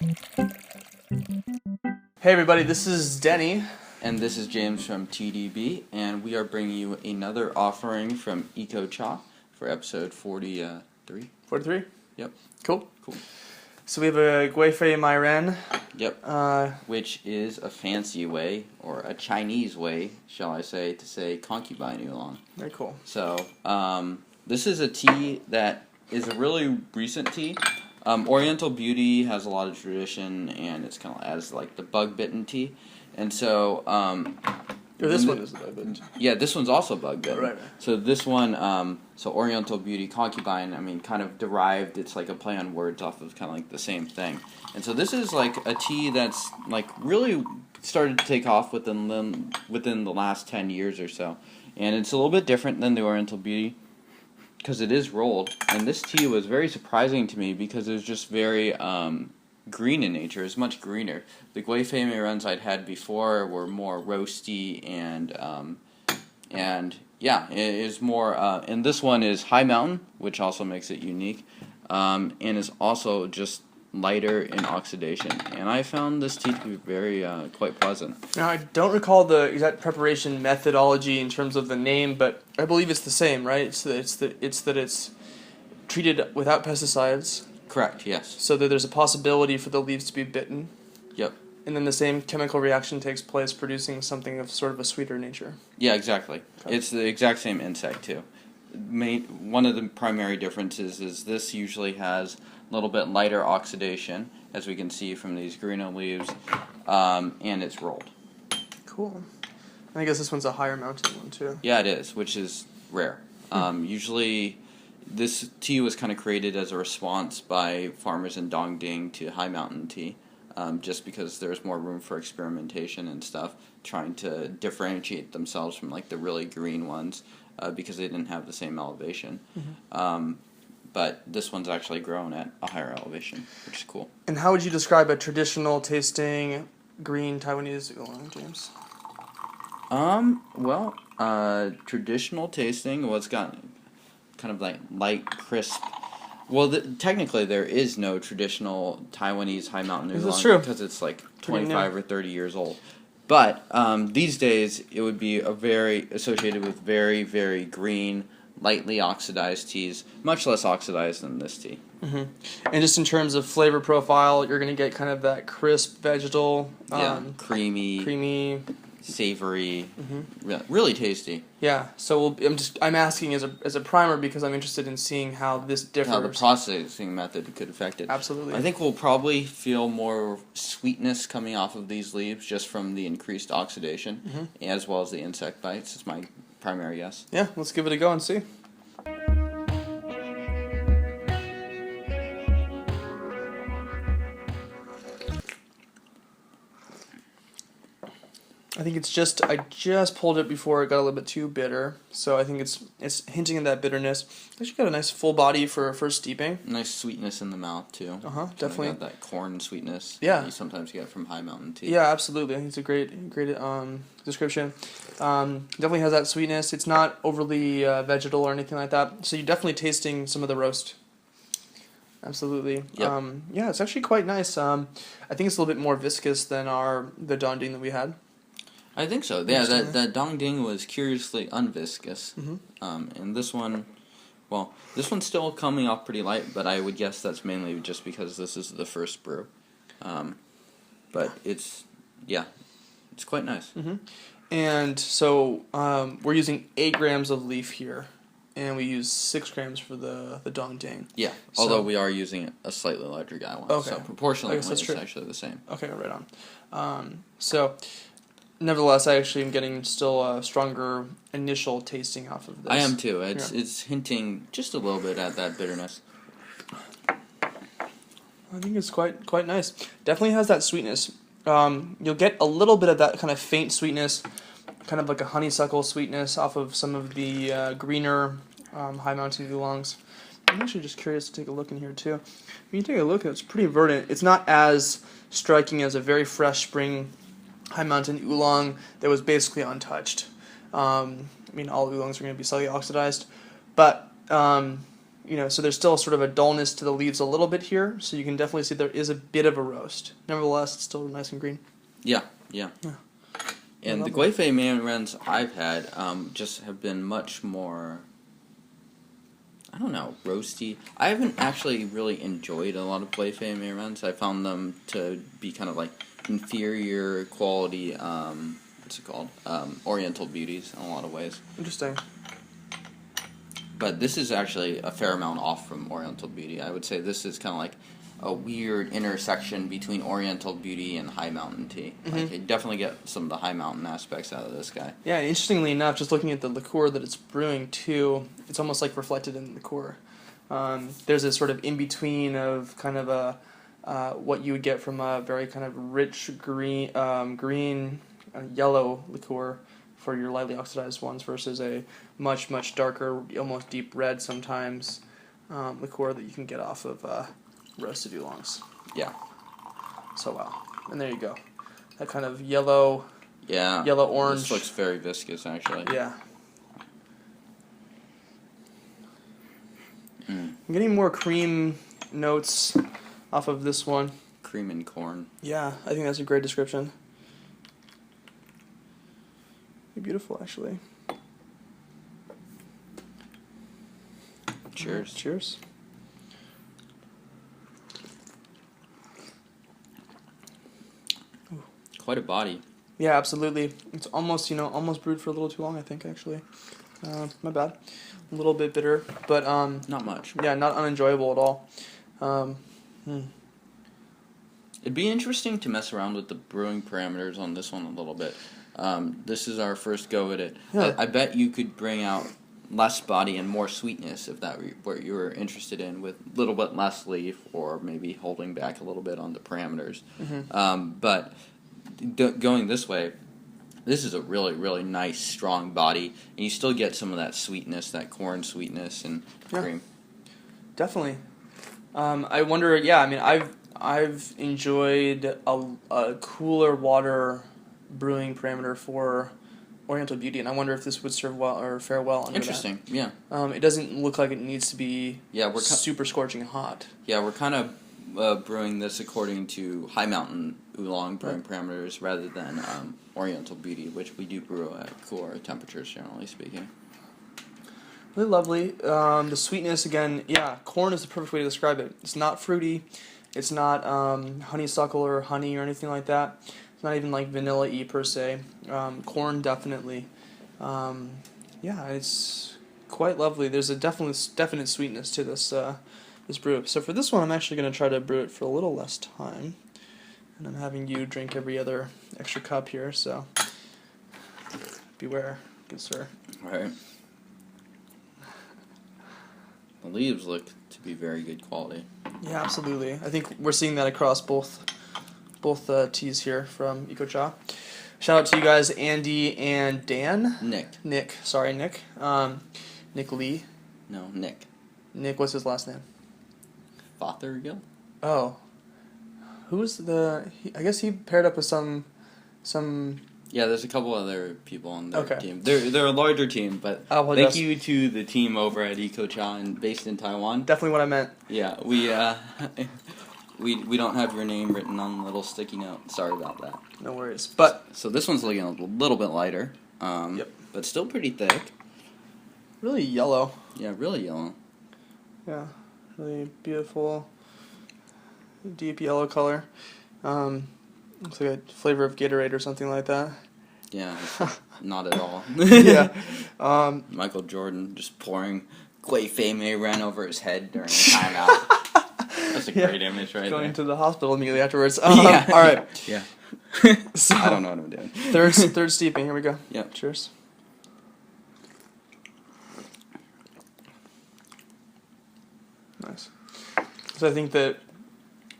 Hey everybody, this is Denny. And this is James from TeaDB, and we are bringing you another offering from EcoCha for episode 43. 43? Yep. Cool. Cool. So we have a Gui Fei Mei Ren. Yep. Which is a fancy way, or a Chinese way, shall I say, to say Concubine Oolong. Very cool. So, this is a tea that is a really recent tea. Oriental Beauty has a lot of tradition, and it's kind of as like the bug-bitten tea. And so, this one is the bug bitten. Yeah, this one's also bug bitten. Right. So this one, so Oriental Beauty Concubine, I mean, kind of derived. It's like a play on words off of kind of like the same thing. And so this is like a tea that's like really started to take off within the last 10 years or so. And it's a little bit different than the Oriental Beauty because it is rolled. And this tea was very surprising to me because it was just very green in nature. It's much greener. The Gui Fei Mei Rens I'd had before were more roasty and yeah, it is more. And this one is high mountain, which also makes it unique, and is also just lighter in oxidation. And I found this tea to be very quite pleasant. Now I don't recall the exact preparation methodology in terms of the name, but I believe it's the same, right? It's that it's treated without pesticides. Correct. Yes. So that there's a possibility for the leaves to be bitten. Yep. And then the same chemical reaction takes place, producing something of sort of a sweeter nature. Yeah, exactly. Okay. It's the exact same insect too. One of the primary differences is this usually has a little bit lighter oxidation, as we can see from these greener leaves, and it's rolled. Cool. I guess this one's a higher mountain one too. Yeah, it is, which is rare. Usually, this tea was kind of created as a response by farmers in Dongding to high mountain tea, just because there's more room for experimentation and stuff, trying to differentiate themselves from like the really green ones, because they didn't have the same elevation. Mm-hmm. But this one's actually grown at a higher elevation, which is cool. And how would you describe a traditional tasting green Taiwanese Oolong, James? Well, traditional tasting, well, it's got kind of like light, crisp. Well, technically there is no traditional Taiwanese high mountain oolong. That's true. Because it's like 25 or 30 years old. But these days it would be associated with very, very green, lightly oxidized teas, much less oxidized than this tea. Mm-hmm. And just in terms of flavor profile, you're going to get kind of that crisp vegetal, creamy, savory, really tasty. Yeah. So I'm asking as a primer because I'm interested in seeing how this differs. How the processing method could affect it. Absolutely. I think we'll probably feel more sweetness coming off of these leaves just from the increased oxidation, as well as the insect bites. It's my primary guess. Yeah, let's give it a go and see. I think I just pulled it before it got a little bit too bitter, so I think it's hinting at that bitterness. It's actually got a nice full body for steeping. Nice sweetness in the mouth too. Definitely. Got that corn sweetness. Yeah. You sometimes get from high mountain tea. Yeah, absolutely. I think it's a great description. Definitely has that sweetness. It's not overly vegetal or anything like that. So you're definitely tasting some of the roast. Absolutely. Yep. Yeah, it's actually quite nice. I think it's a little bit more viscous than the Dongding that we had. I think so. Yeah, that Dongding was curiously unviscous. And this one, well, this one's still coming off pretty light, but I would guess that's mainly just because this is the first brew. But it's quite nice. And so we're using 8 grams of leaf here, and we use 6 grams for the Dongding. Yeah, although we are using a slightly larger guy one. Okay. So proportionally, it's true. actually the same. Okay, right on. So, nevertheless, I actually am getting still a stronger initial tasting off of this. I am too. It's hinting just a little bit at that bitterness. I think it's quite nice. Definitely has that sweetness. You'll get a little bit of that kind of faint sweetness, kind of like a honeysuckle sweetness off of some of the greener high mountain oolongs. I'm actually just curious to take a look in here too. When you take a look, it's pretty verdant. It's not as striking as a very fresh spring high mountain oolong that was basically untouched. I mean, all oolongs are going to be slightly oxidized, but so there's still sort of a dullness to the leaves a little bit here. So you can definitely see there is a bit of a roast. Nevertheless, it's still nice and green. Yeah. And the Gui Fei Mei Rens I've had just have been much more, I don't know, roasty. I haven't actually really enjoyed a lot of Gui Fei Mei Rens. I found them to be kind of like inferior quality, Oriental beauties in a lot of ways. Interesting. But this is actually a fair amount off from Oriental Beauty. I would say this is kind of like a weird intersection between Oriental Beauty and High Mountain tea. Mm-hmm. Like, you definitely get some of the High Mountain aspects out of this guy. Yeah, and interestingly enough, just looking at the liqueur that it's brewing too, it's almost like reflected in the liqueur. There's a sort of in-between of kind of what you would get from a very kind of rich green, yellow liqueur for your lightly oxidized ones versus a much, much darker, almost deep red sometimes liqueur that you can get off of roasted oolongs. Yeah. So wow. And there you go. That kind of yellow, yeah, yellow-orange. This looks very viscous, actually. Yeah. I'm getting more cream notes off of this one. Cream and corn. Yeah, I think that's a great description. Beautiful, actually. Cheers. Cheers. Quite a body. Yeah, absolutely. It's almost, almost brewed for a little too long, I think, actually. My bad. A little bit bitter, but not much. Yeah, not unenjoyable at all. It'd be interesting to mess around with the brewing parameters on this one a little bit. This is our first go at it. Yeah. I bet you could bring out less body and more sweetness if that were what you were interested in, with a little bit less leaf or maybe holding back a little bit on the parameters. Mm-hmm. But going this way, this is a really, really nice, strong body, and you still get some of that sweetness, that corn sweetness and cream. Definitely. I wonder. Yeah, I mean, I've enjoyed a cooler water brewing parameter for Oriental Beauty, and I wonder if this would serve well or fare well under Interesting. that. Yeah. It doesn't look like it needs to be we're super scorching hot. Yeah, we're kind of brewing this according to High Mountain Oolong brewing parameters rather than Oriental Beauty, which we do brew at cooler temperatures, generally speaking. Really lovely. The sweetness, again, corn is the perfect way to describe it. It's not fruity. It's not honeysuckle or honey or anything like that. It's not even like vanilla-y per se. Corn, definitely. It's quite lovely. There's a definite sweetness to this this brew. So for this one, I'm actually going to try to brew it for a little less time. And I'm having you drink every other extra cup here, so beware, good sir. All right. The leaves look to be very good quality. Yeah, absolutely. I think we're seeing that across both teas here from EcoCha. Shout out to you guys, Andy and Dan. Nick. Sorry, Nick. Nick Lee. No, Nick. Nick, what's his last name? Fothergill? Oh. Who's I guess he paired up with some... Yeah, there's a couple other people on their Okay. team. They're a larger team, but Oh, well, thank you to the team over at EcoCha and based in Taiwan. Definitely what I meant. Yeah, we don't have your name written on the little sticky note. Sorry about that. No worries. But So this one's looking a little bit lighter, but still pretty thick. really yellow. Yeah, really yellow. Yeah, really beautiful, deep yellow color. Looks like a flavor of Gatorade or something like that. Yeah, not at all. Yeah. Michael Jordan just pouring Gui Fei Mei Ren over his head during a timeout. That's a great image right Going there. to the hospital immediately afterwards. Yeah. All right. Yeah. So, I don't know what I'm doing. third steeping. Here we go. Yep. Cheers. Nice. So I think that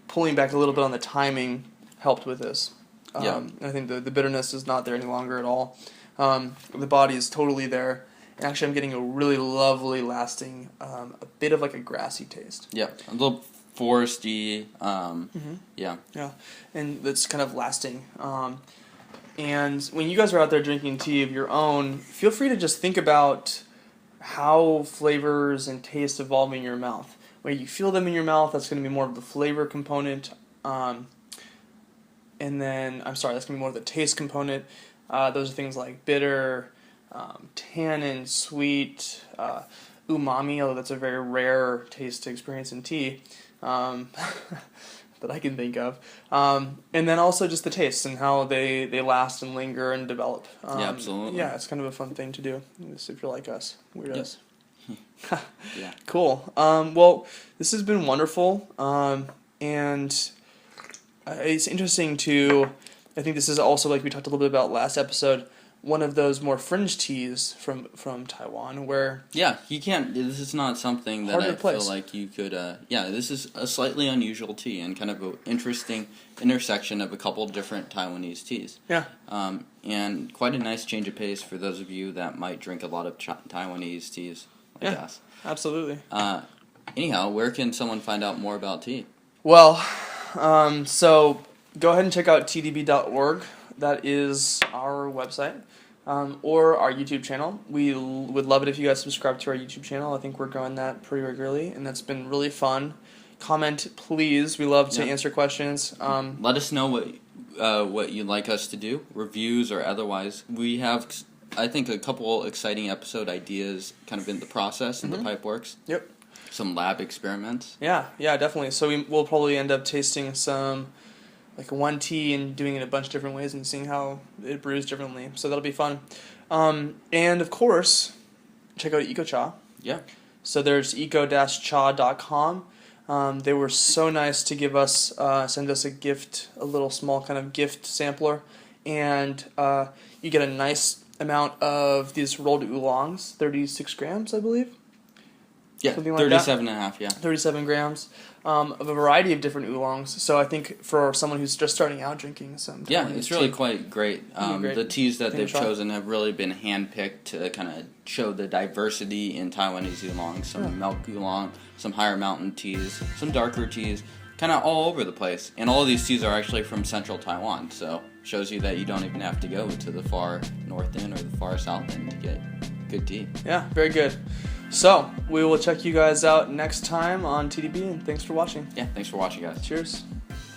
pulling back a little bit on the timing helped with this. I think the bitterness is not there any longer at all. The body is totally there. And actually, I'm getting a really lovely, lasting, a bit of like a grassy taste. Yeah, a little foresty. Yeah. Yeah, and that's kind of lasting. And when you guys are out there drinking tea of your own, feel free to just think about how flavors and tastes evolve in your mouth. When you feel them in your mouth, that's going to be more of the flavor component. And then, that's going to be more of the taste component. Those are things like bitter, tannin, sweet, umami, although that's a very rare taste to experience in tea. That I can think of. And then also just the tastes and how they last and linger and develop. Yeah, absolutely. Yeah, it's kind of a fun thing to do if you're like us, weirdos. Yep. Yeah. Cool. Well, this has been wonderful. And it's interesting I think this is also, like we talked a little bit about last episode, one of those more fringe teas from Taiwan where... Yeah, this is not something that I feel like you could... this is a slightly unusual tea and kind of an interesting intersection of a couple different Taiwanese teas. Yeah. And quite a nice change of pace for those of you that might drink a lot of Taiwanese teas like us. Absolutely. Anyhow, where can someone find out more about tea? Well, so go ahead and check out TeaDB.org. That is our website, or our YouTube channel. We would love it if you guys subscribe to our YouTube channel. I think we're growing that pretty regularly, and that's been really fun. Comment, please. We love to answer questions. Let us know what you'd like us to do, reviews or otherwise. We have, I think, a couple exciting episode ideas kind of in the process, in the pipe works. Yep. Some lab experiments. Yeah, definitely. So we'll probably end up tasting some... like one tea and doing it a bunch of different ways and seeing how it brews differently. So that'll be fun. And of course, check out EcoCha. Yeah. So there's eco-cha.com. They were so nice to give us, send us a gift, a little small kind of gift sampler. And you get a nice amount of these rolled oolongs, 36 grams, I believe. Yeah, something like 37.5, yeah. 37 grams of a variety of different oolongs. So I think for someone who's just starting out drinking some Taiwanese it's really quite great. The teas that they've chosen have really been handpicked to kind of show the diversity in Taiwanese oolong. Some milk oolong, some higher mountain teas, some darker teas, kind of all over the place. And all of these teas are actually from central Taiwan, so shows you that you don't even have to go to the far north end or the far south end to get good tea. Yeah, very good. So, we will check you guys out next time on TeaDB, and thanks for watching. Yeah, thanks for watching, guys. Cheers.